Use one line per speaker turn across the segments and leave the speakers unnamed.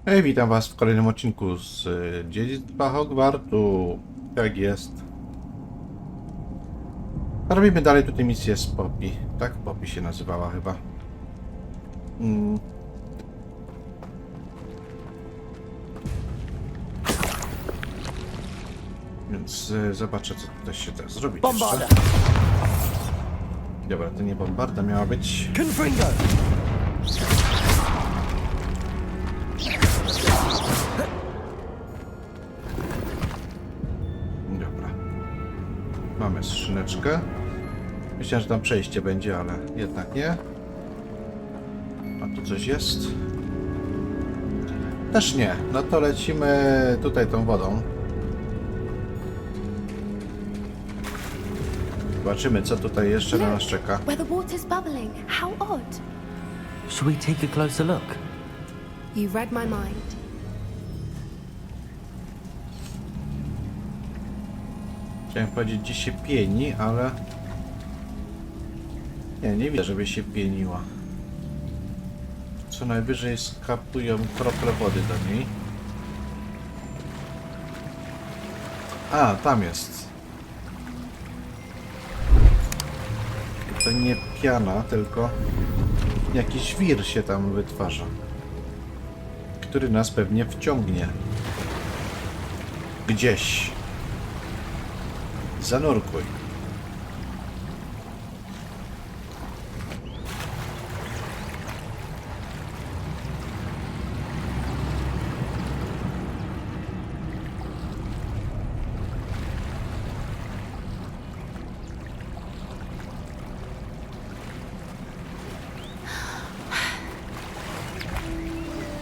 Hej, witam was w kolejnym odcinku z Dziedzictwa Hogwartu. Tak jest. Robimy dalej tutaj misję z Poppy. Tak, Poppy się nazywała chyba. Więc zobaczę, co tutaj się da zrobić.
Bombarda!
Dobra, to nie bombarda miała być.
Confringo!
Dobra. Mamy skrzyneczkę. Myślałem, że tam przejście będzie, ale jednak nie. A tu coś jest? Też nie. No to lecimy tutaj tą wodą. Zobaczymy, co tutaj jeszcze na nas czeka.
Where the water's bubbling. How odd.
Shall we take a closer look?
You read my mind.
Chciałem powiedzieć, gdzie się pieni, ale... Nie widzę, żeby się pieniła. Co najwyżej skapują krople wody do niej. A, tam jest. To nie piana, tylko jakiś wir się tam wytwarza, który nas pewnie wciągnie gdzieś. Zanurkuj.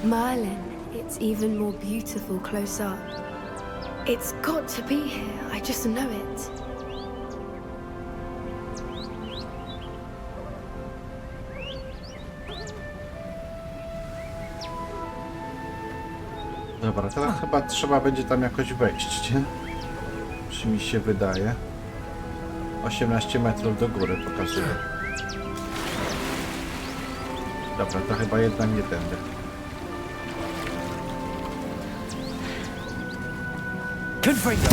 Merlin, it's even more beautiful close up. It's got to be here. I just know it.
Dobra, teraz chyba trzeba będzie tam jakoś wejść, nie? Czy mi się wydaje. 18 metrów do góry pokazuje. Dobra, to chyba jednak nie tędy.
Confringo!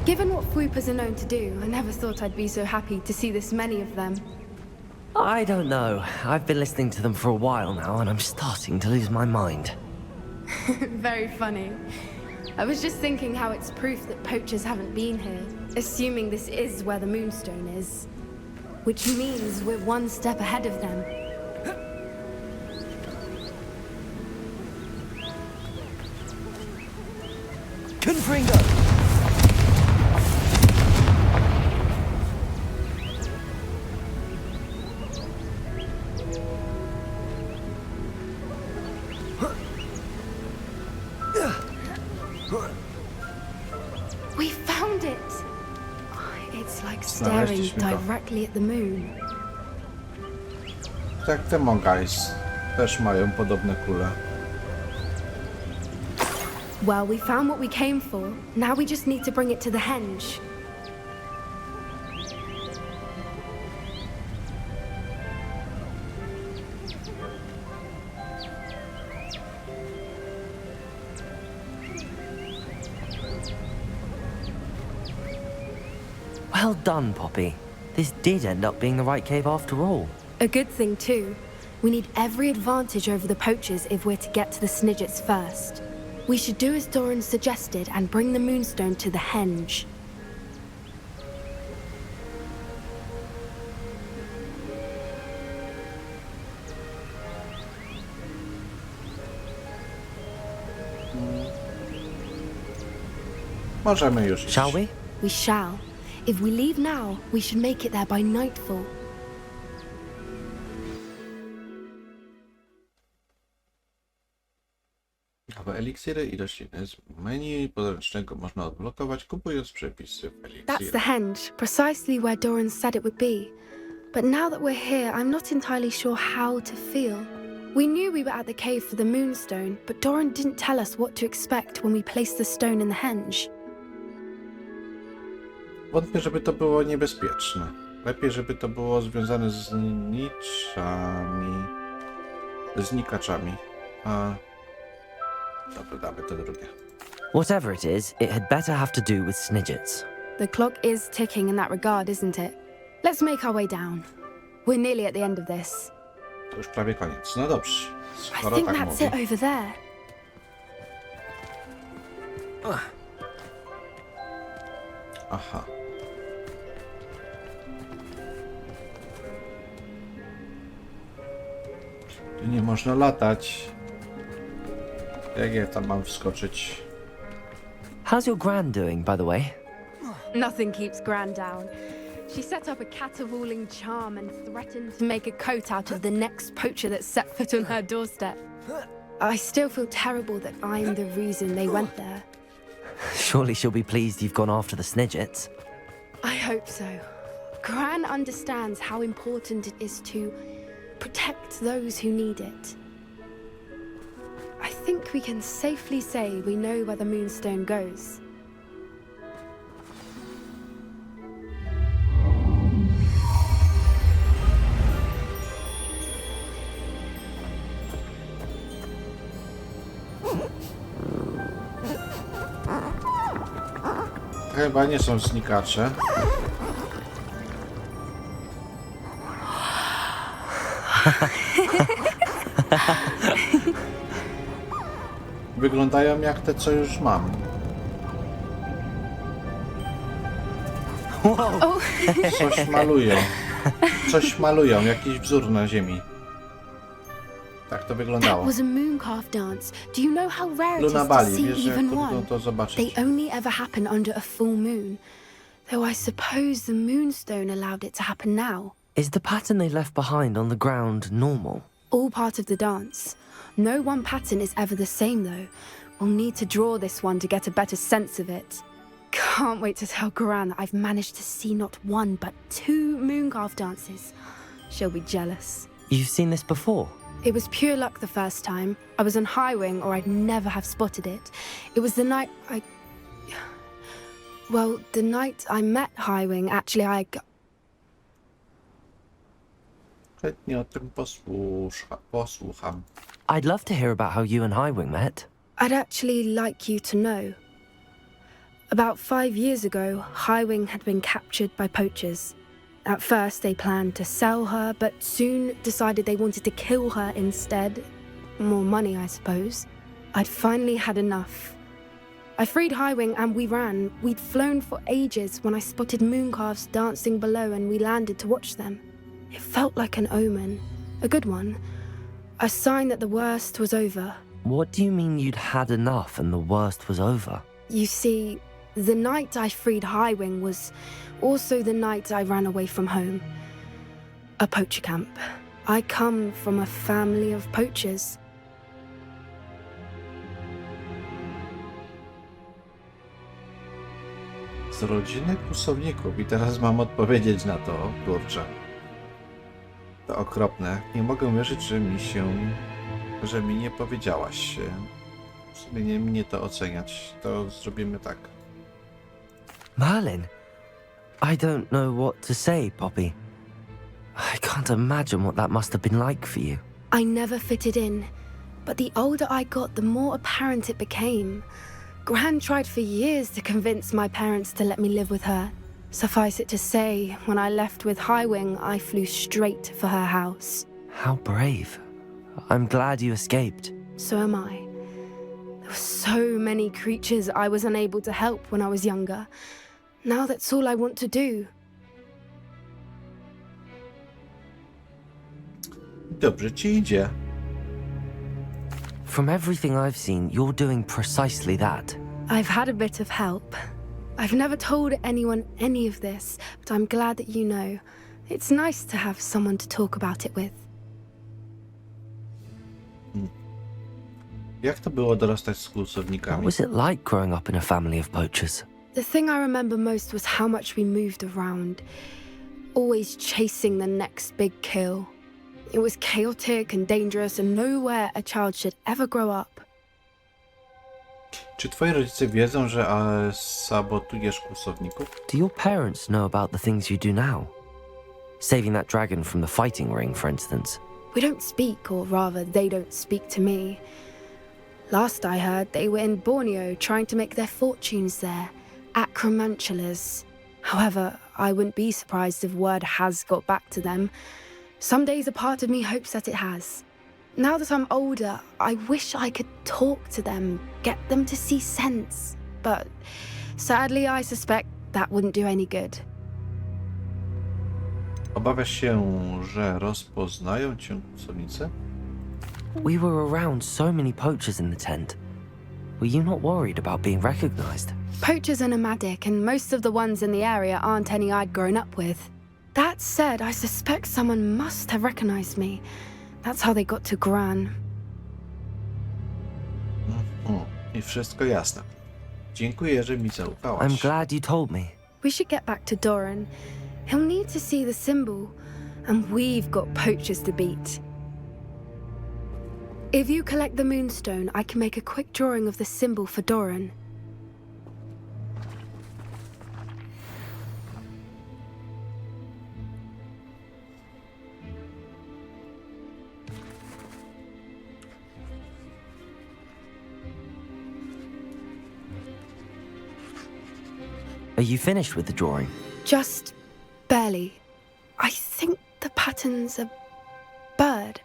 Given what Fwoopers are known to do, I never thought I'd be so happy to see this many of them.
I don't know. I've been listening to them for a while now, and I'm starting to lose my mind.
Very funny. I was just thinking how it's proof that poachers haven't been here, assuming this is where the Moonstone is. Which means we're one step ahead of them.
Confringo!
We found it! It's like staring directly at the moon.
Tak, te Mongais też mają podobne kule.
Well, we found what we came for. Now we just need to bring it to the henge.
Well done, Poppy. This did end up being the right cave after all.
A good thing, too. We need every advantage over the poachers if we're to get to the Snidgets first. We should do as Doran suggested and bring the Moonstone to the henge.
Możemy już iść.
Shall we?
We shall. If we leave now, we should make it there by nightfall.
Nowe eliksiry i rośliny z menu podręcznego można odblokować, kupując przepisy w eliksirach.
That's the henge, precisely where Doran said it would be. But now that we're here, I'm not entirely sure how to feel. We knew we were at the cave for the Moonstone, but Doran didn't tell us what to expect when we placed the stone in the henge.
Wątpię, żeby to było niebezpieczne. Lepiej, żeby to było związane z niczami. znikaczami. A... Dobra, damy to drugie.
Whatever it is, it had better have to do with snidgets.
The clock is ticking in that regard, isn't it? Let's make our way down. We're nearly at the end of this.
To już prawie koniec. No dobrze.
I
Skoro
think
tak
that's
mówi.
it over there.
Aha. Tu nie można latać. Jak ja tam mam wskoczyć?
How's your gran doing, by the way?
Nothing keeps Gran down. She set up a caterwauling charm and threatened to make a coat out of the next poacher that set foot on her doorstep. I still feel terrible that I'm the reason they went there.
Surely she'll be pleased you've gone after the snidgets.
I hope so. Gran understands how important it is to protect those who need it. I think we can safely say we know where the moonstone goes.
Chyba nie są znikacze. Wyglądają jak te, co już mam.
Oh,
Coś malują. Coś malują, jakiś wzór na ziemi. Tak to
that
wyglądało.
was a mooncalf dance. Do you know how rare it is
Luna
to
Bali,
see
wiesz, że
even
trudno
one?
to zobaczyć.
They only ever happen under a full moon. Though I suppose the moonstone allowed it to happen now.
Is the pattern they left behind on the ground normal?
All part of the dance. No one pattern is ever the same though. We'll need to draw this one to get a better sense of it. Can't wait to tell Gran that I've managed to see not one but 2 mooncalf dances. She'll be jealous.
You've seen this before?
It was pure luck the first time. I was on High Wing or I'd never have spotted it. It was the night Well, the night I met High Wing, actually
Chętnie o tym posłucham.
I'd love to hear about how you and Highwing met.
I'd actually like you to know. About 5 years ago, High Wing had been captured by poachers. At first, they planned to sell her, but soon decided they wanted to kill her instead. More money, I suppose. I'd finally had enough. I freed High Wing and we ran. We'd flown for ages when I spotted mooncalves dancing below and we landed to watch them. It felt like an omen. A good one. A sign that the worst was over.
What do you mean you'd had enough and the worst was over?
You see, the night I freed High Wing was also the night I ran away from home. A poacher camp. I come from a family of poachers.
Z rodziny kłusowników. I teraz mam odpowiedzieć na to. Kurczę. To okropne. Nie mogę wierzyć, że mi nie powiedziałaś. W sumie nie mnie to oceniać. To zrobimy tak.
Merlin, I don't know what to say, Poppy. I can't imagine what that must have been like for you.
I never fitted in, but the older I got, the more apparent it became. Gran tried for years to convince my parents to let me live with her. Suffice it to say, when I left with High Wing, I flew straight for her house.
How brave. I'm glad you escaped.
So am I. There were so many creatures I was unable to help when I was younger. Now that's all I want to do.
Dobrze ci idzie.
From everything I've seen, you're doing precisely that.
I've had a bit of help. I've never told anyone any of this, but I'm glad that you know. It's nice to have someone to talk about it with.
Jak to było dorastać z
What
kłusownikami?
was it like growing up in a family of poachers?
The thing I remember most was how much we moved around, always chasing the next big kill. It was chaotic and dangerous and nowhere a child should ever grow up.
Czy twoi rodzice wiedzą, że sabotujesz kłusowników?
Do your parents know about the things you do now? Saving that dragon from the fighting ring, for instance.
We don't speak, or rather, they don't speak to me. Last I heard, they were in Borneo trying to make their fortunes there, acromantulas. However, I wouldn't be surprised if word has got back to them. Some days a part of me hopes that it has. Now that I'm older, I wish I could talk to them, get them to see sense. But sadly, I suspect that wouldn't do any good.
Obawiasz się, że rozpoznają cię kłusownicy?
We were around so many poachers in the tent. Were you not worried about being recognized?
Poachers are nomadic, and most of the ones in the area aren't any I'd grown up with. That said, I suspect someone must have recognized me. That's how they got to Gran.
I wszystko jasne. Dziękuję, że mi zaufałaś.
I'm glad you told me.
We should get back to Doran. He'll need to see the symbol, and we've got poachers to beat. If you collect the moonstone, I can make a quick drawing of the symbol for Doran.
Are you finished with the drawing?
Just barely. I think the pattern's a bird.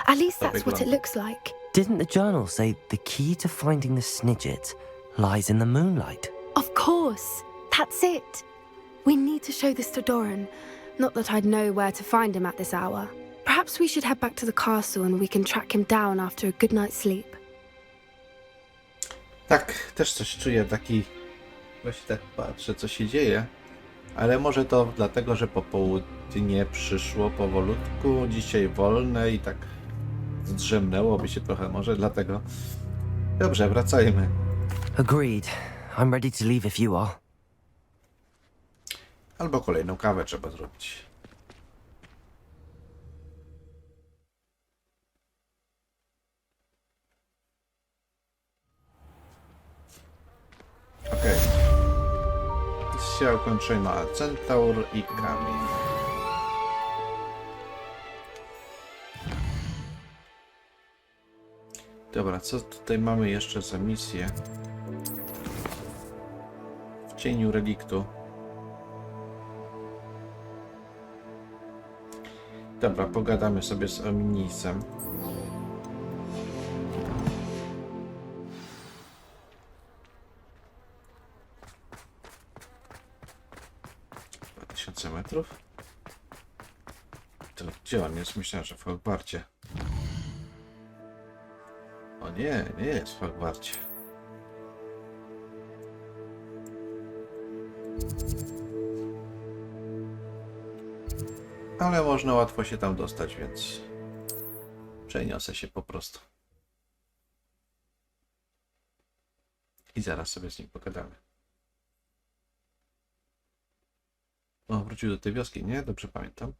At least that's what it looks like.
Didn't the journal say the key to finding the Snidget lies in the moonlight?
Of course. That's it. We need to show this to Doran. Not that I'd know where to find him at this hour. Perhaps we should head back to the castle and we can track him down after a good night's sleep.
Tak, też coś czuję, taki... Właśnie tak patrzę, co się dzieje. Ale może to dlatego, że popołudnie przyszło powolutku, dzisiaj wolne i tak zdrzemnęłoby się trochę, może dlatego. Dobrze, wracajmy.
Agreed. I'm ready to leave if you are.
Albo kolejną kawę trzeba zrobić. Okej. Misja ukończona. Centaur i kamień. Dobra, co tutaj mamy jeszcze za misję? W cieniu reliktu. Dobra, pogadamy sobie z Omnisem. Metrów? To gdzie on jest? Myślałem, że w Hogwarcie. O nie, nie jest w Hogwarcie. Ale można łatwo się tam dostać, więc przeniosę się po prostu. I zaraz sobie z nim pogadamy. O, wrócił do tej wioski, nie? Dobrze pamiętam.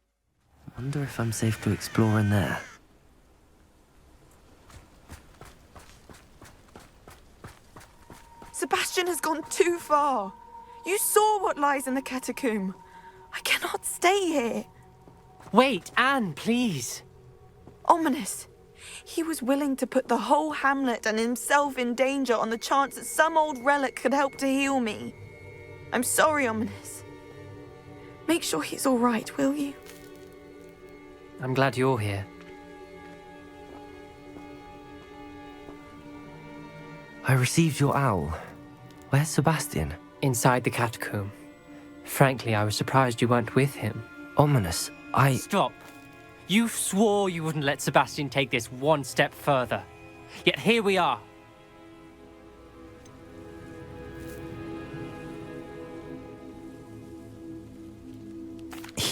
Wonder if I'm safe to explore in there.
Sebastian has gone too far. You saw what lies in the catacomb. I cannot stay here.
Wait, Anne, please.
Ominous. He was willing to put the whole hamlet and himself in danger on the chance that some old relic could help to heal me. I'm sorry, Ominous. Make sure he's all right, will you?
I'm glad you're here.
I received your owl. Where's Sebastian?
Inside the catacomb. Frankly, I was surprised you weren't with him.
Ominous,
Stop. You swore you wouldn't let Sebastian take this one step further. Yet here we are.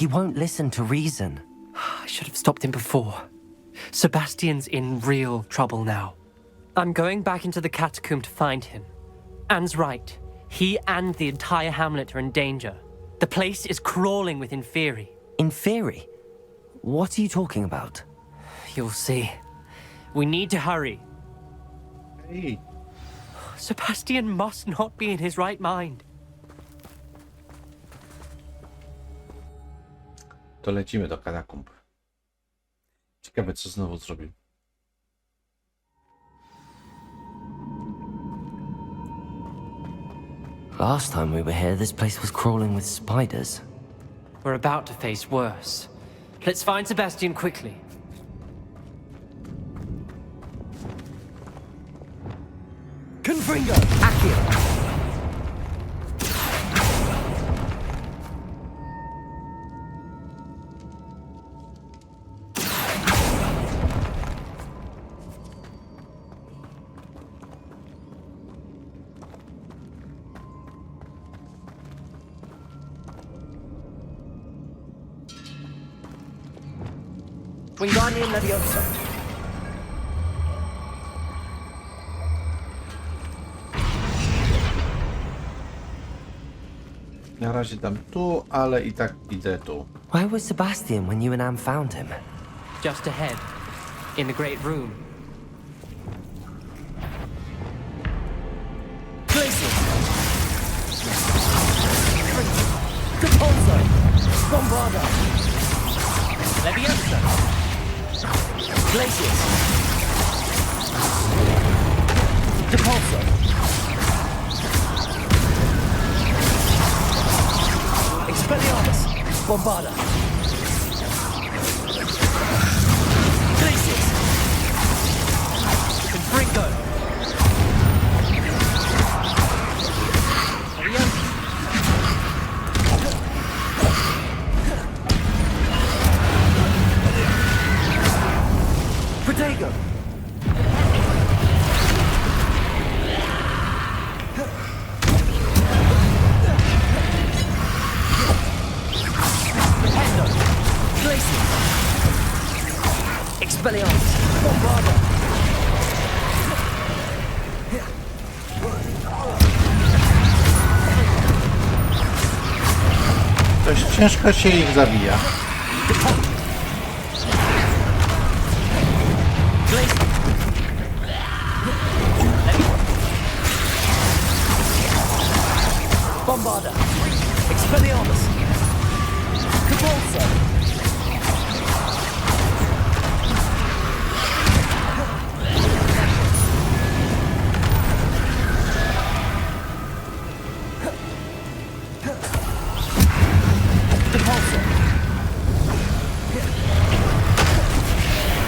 He won't listen to reason.
I should have stopped him before. Sebastian's in real trouble now. I'm going back into the catacomb to find him. Anne's right. He and the entire hamlet are in danger. The place is crawling with Inferi.
Inferi? What are you talking about?
You'll see. We need to hurry.
Ej,
Sebastian must not be in his right mind.
to lecimy do katakumb. Ciekawe, co znowu zrobił.
Last time we were here, this place was crawling with spiders.
We're about to face worse. Let's find Sebastian quickly.
Confringo! Accio! Wingardium Leviosa.
Na razie dam tu, ale i tak idę tu.
Where was Sebastian when you and Anne found him?
Just ahead, in the great room.
Places! Capolzo! Bombarda!
Leviosa!
Glacius! Capolzo! Expelliarmus! Bombarda! Glacius!
Confringo! Leviosa!
Protego! Hendo! Glacius! Expelliarmus! Bombarda!
Dość ciężko się ich zabija.
Bombarda! Expelliarmus! Capolzo! Capolzo!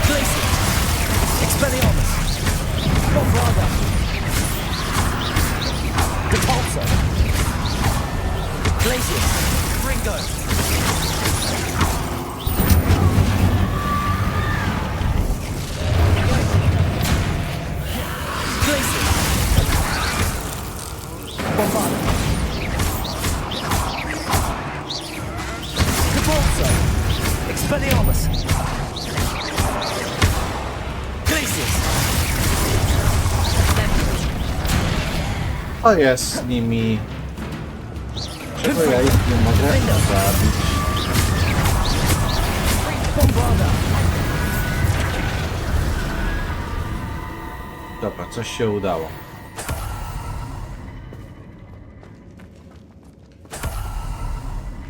Glacius! Expelliarmus! Bombarda! Capolzo! Glacius! Ringo! Glacius! Bombarda! Capolzo! Expelliarmus! Glacius!
Co jest z nimi? Czego ja ich nie mogę zabić?
Bombarda!
Dobra, coś się udało.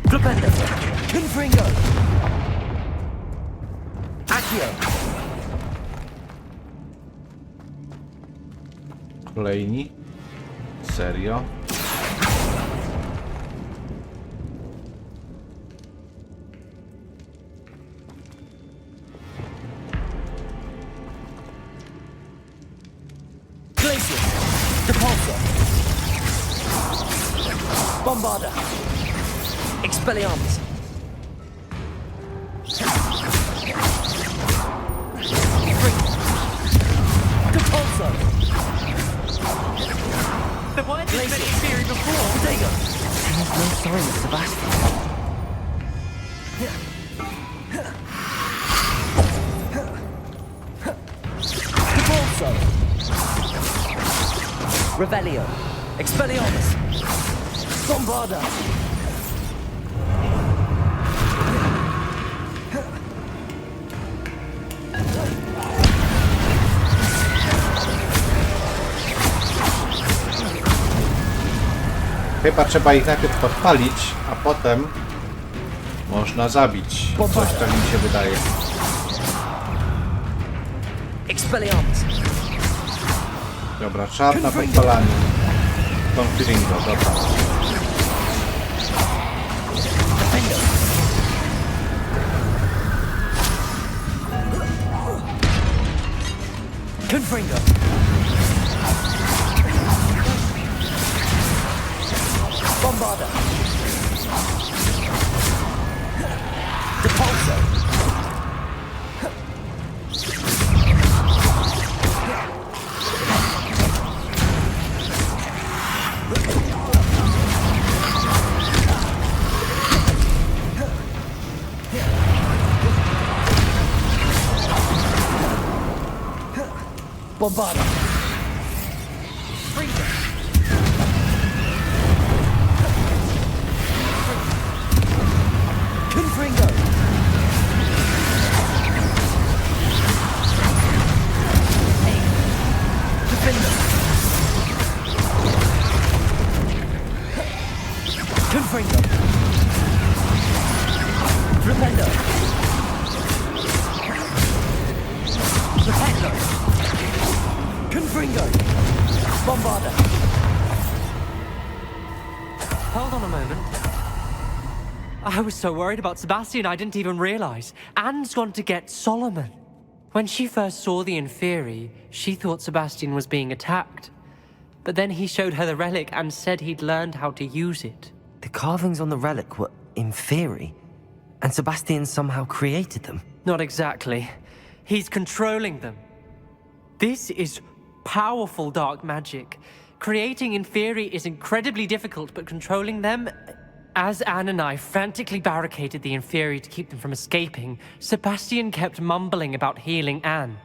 Flipendo! Confringo! Accio!
Kolejni? Serio?
Glacius! Capolzo! Bombarda! Expelliarmus! Capolzo!
Then why didn't any theory before?
Protego! There's no sign of Sebastian. Capolzo! Revelio! Expelliarmus! Bombarda!
Chyba trzeba ich najpierw podpalić, a potem można zabić. Coś tak mi się wydaje.
Expelliarmus.
Dobra, czar na podpalanie. Confringo, dobra.
Defender. Confringo. Bombarder. Depulso. Bombarder. Freezer. Confringo. Defender. Confringo. Defender. Defender. Confringo. Bombarder.
Hold on a moment. I was so worried about Sebastian I didn't even realize. Anne's gone to get Solomon. When she first saw the Inferi, she thought Sebastian was being attacked. But then he showed her the relic and said he'd learned how to use it.
The carvings on the relic were Inferi, and Sebastian somehow created them.
Not exactly. He's controlling them. This is powerful dark magic. Creating Inferi is incredibly difficult, but controlling them... As Anne and I frantically barricaded the Inferi to keep them from escaping, Sebastian kept mumbling about healing Anne.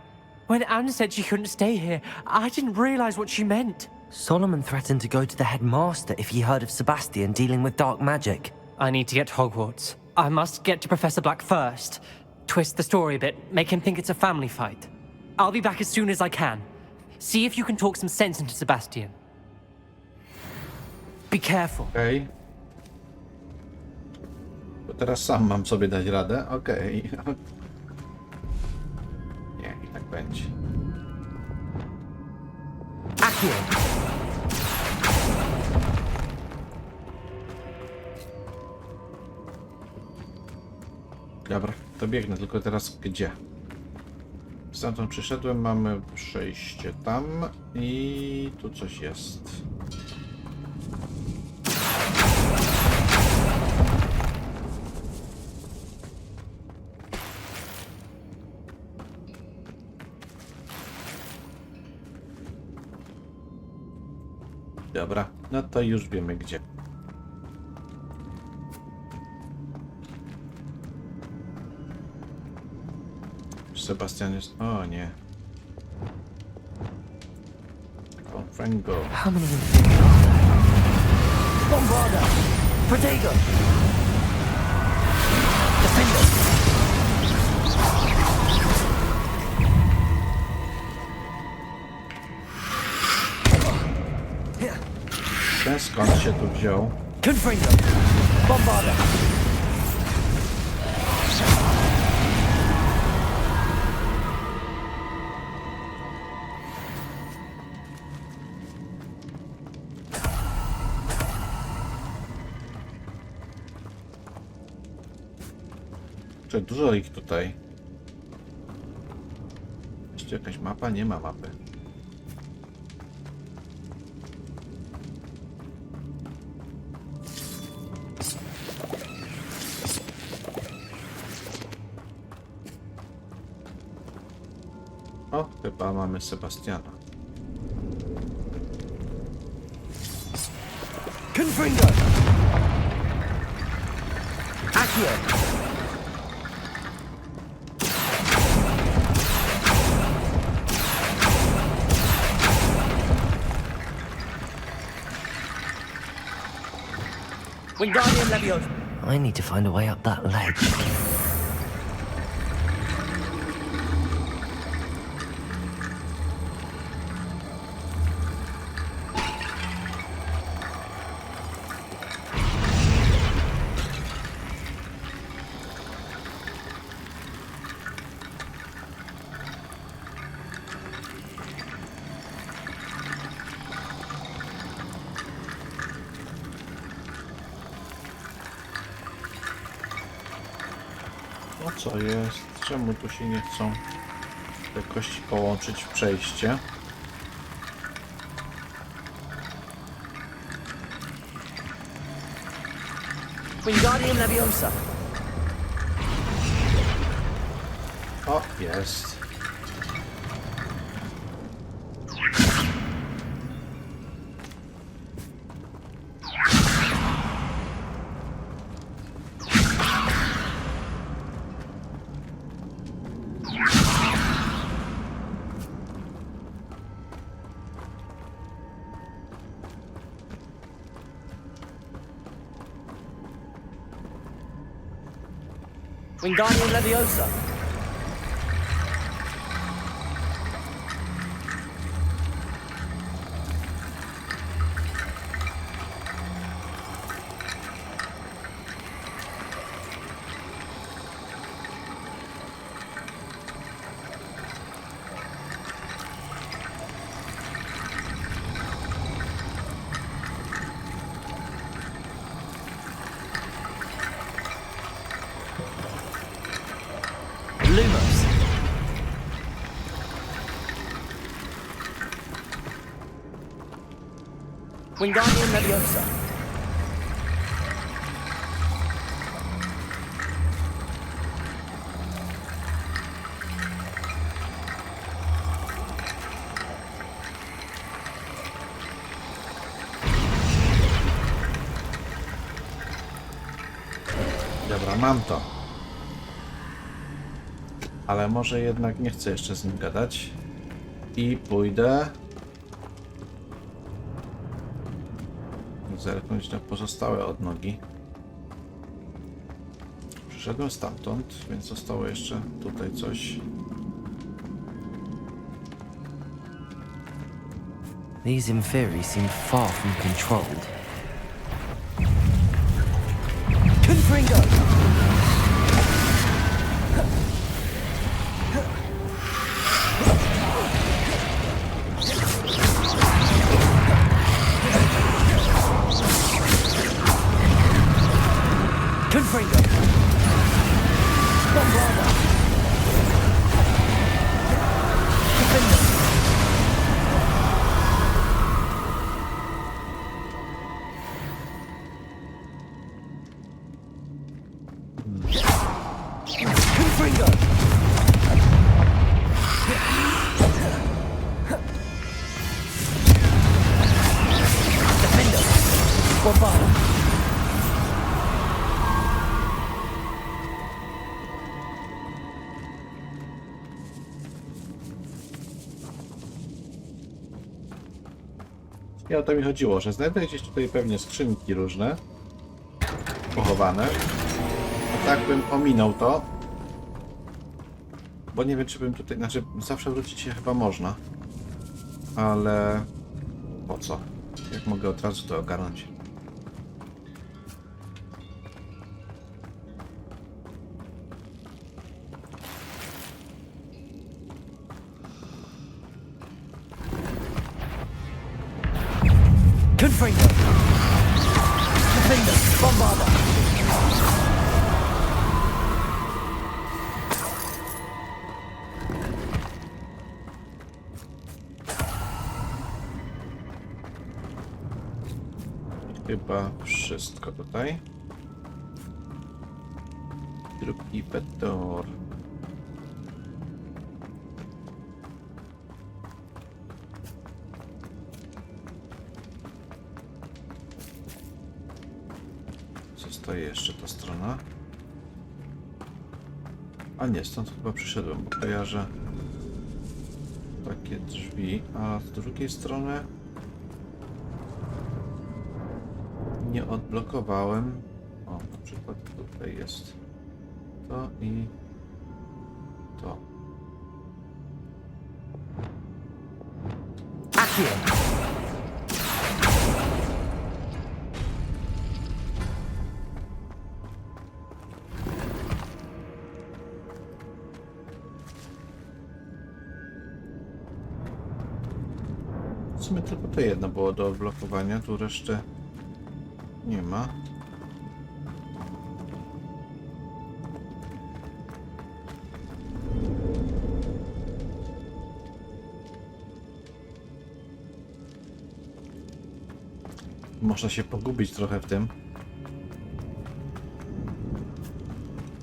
When Anne said she couldn't stay here, I didn't realize what she meant.
Solomon threatened to go to the headmaster if he heard of Sebastian dealing with dark magic.
I need to get to Hogwarts. I must get to Professor Black first. Twist the story a bit, make him think it's a family fight. I'll be back as soon as I can. See if you can talk some sense into Sebastian. Be careful.
Okej. To teraz sam mam sobie dać radę? Okej. Nie, i tak będzie.
Accio!
Dobra, to biegnę, tylko teraz gdzie? Stamtąd przyszedłem, mamy przejście tam i tu coś jest. Dobra, no to już wiemy gdzie. Sebastian jest... O nie. Confringo.
How many Inferi are there? Bombarder! Protego! Defender!
Ten skąd się tu wziął?
Confringo! Bombarder!
Czy dużo ich tutaj? Jeszcze jakaś mapa? Nie ma mapy. O, chyba mamy Sebastiana.
Confringo! Accio! Wingardium Leviosa! I need to find a way up that ledge.
Co jest? Czemu tu się nie chcą te kości połączyć w przejście?
Wingardium Leviosa.
O, jest.
Wingardium Leviosa. Lumos. Wingardium Leviosa.
Dobra, mam to. Ale może jednak nie chcę jeszcze z nim gadać. I pójdę zerknąć na pozostałe odnogi. Przyszedłem stamtąd, więc zostało jeszcze tutaj coś.
These inferi seem far from controlled. Confringo! Confringo! Bombarda! Defender! Confringo! Defender! Bombarda!
I o to mi chodziło, że znajdę gdzieś tutaj pewnie skrzynki różne pochowane. A tak bym ominął to. Bo nie wiem, czy bym tutaj... Znaczy, zawsze wrócić się chyba można. Ale... po co? Jak mogę od razu to ogarnąć?
Confringo! Defender! Bombarda!
Chyba wszystko tutaj. Drugi betor. Zostaje jeszcze ta strona. A nie, stąd chyba przyszedłem, bo kojarzę takie drzwi, a z drugiej strony nie odblokowałem. O, na przykład tutaj jest to i to.
Accio!
W sumie tylko to jedno było do odblokowania, tu reszty nie ma. można się pogubić trochę w tym.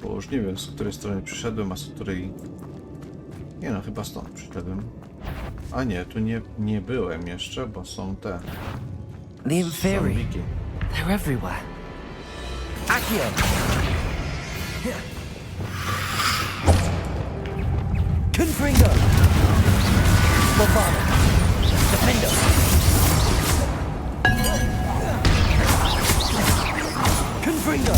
Bo już nie wiem, z której strony przyszedłem, a z której... Nie no, chyba stąd przyszedłem. A nie, tu nie byłem jeszcze, bo są te...
The Inferi.
zombiki.
They're everywhere. Accio! Confringo! Bombard! Defender! Confringo!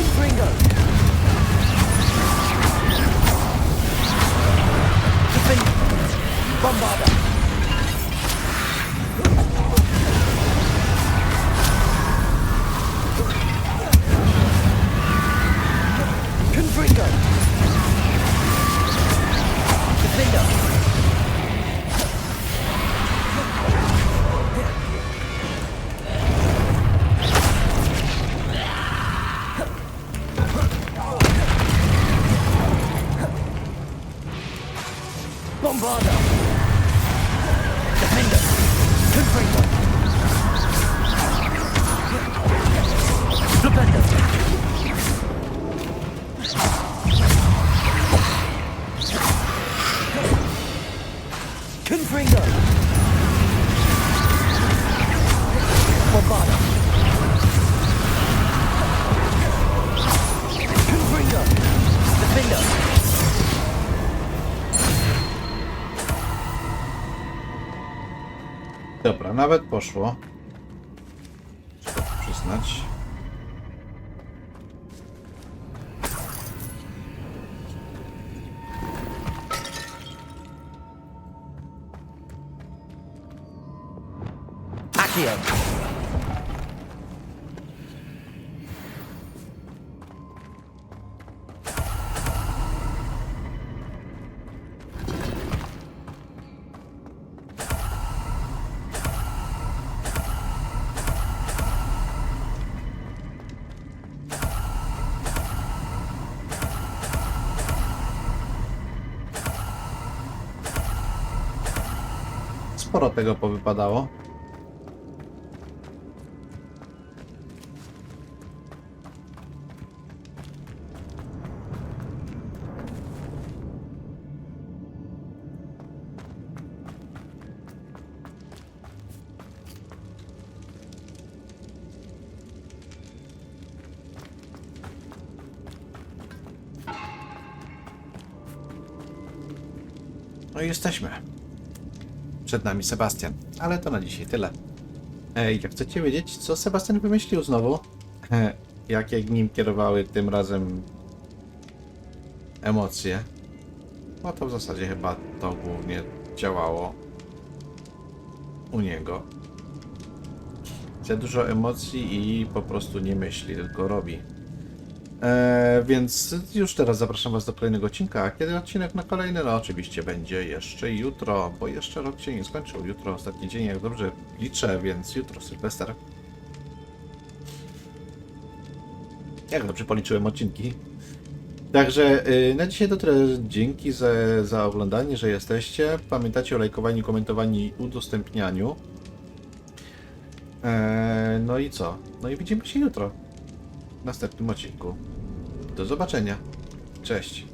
Confringo! Defender! Bombarder! Confringo! Defender! Bombarder! Defender! Confringo! Defender! Confringo! Bombarder! Confringo! Defender!
Dobra, nawet poszło. Trzeba przyznać.
Accio!
Sporo tego powypadało. No i jesteśmy. Przed nami Sebastian, ale to na dzisiaj tyle. Jak chcecie wiedzieć, co Sebastian wymyślił znowu? Jakie nim kierowały tym razem emocje? No to w zasadzie chyba to głównie działało u niego. Za dużo emocji i po prostu nie myśli, tylko robi. Więc już teraz zapraszam Was do kolejnego odcinka. A kiedy odcinek na kolejny? No oczywiście będzie jeszcze jutro, bo jeszcze rok się nie skończył. Jutro ostatni dzień, jak dobrze liczę, więc jutro Sylwester. Jak dobrze policzyłem odcinki. Także na dzisiaj to tyle. Dzięki za oglądanie, że jesteście. Pamiętajcie o lajkowaniu, komentowaniu i udostępnianiu. No i co? No i widzimy się jutro w następnym odcinku. Do zobaczenia. Cześć.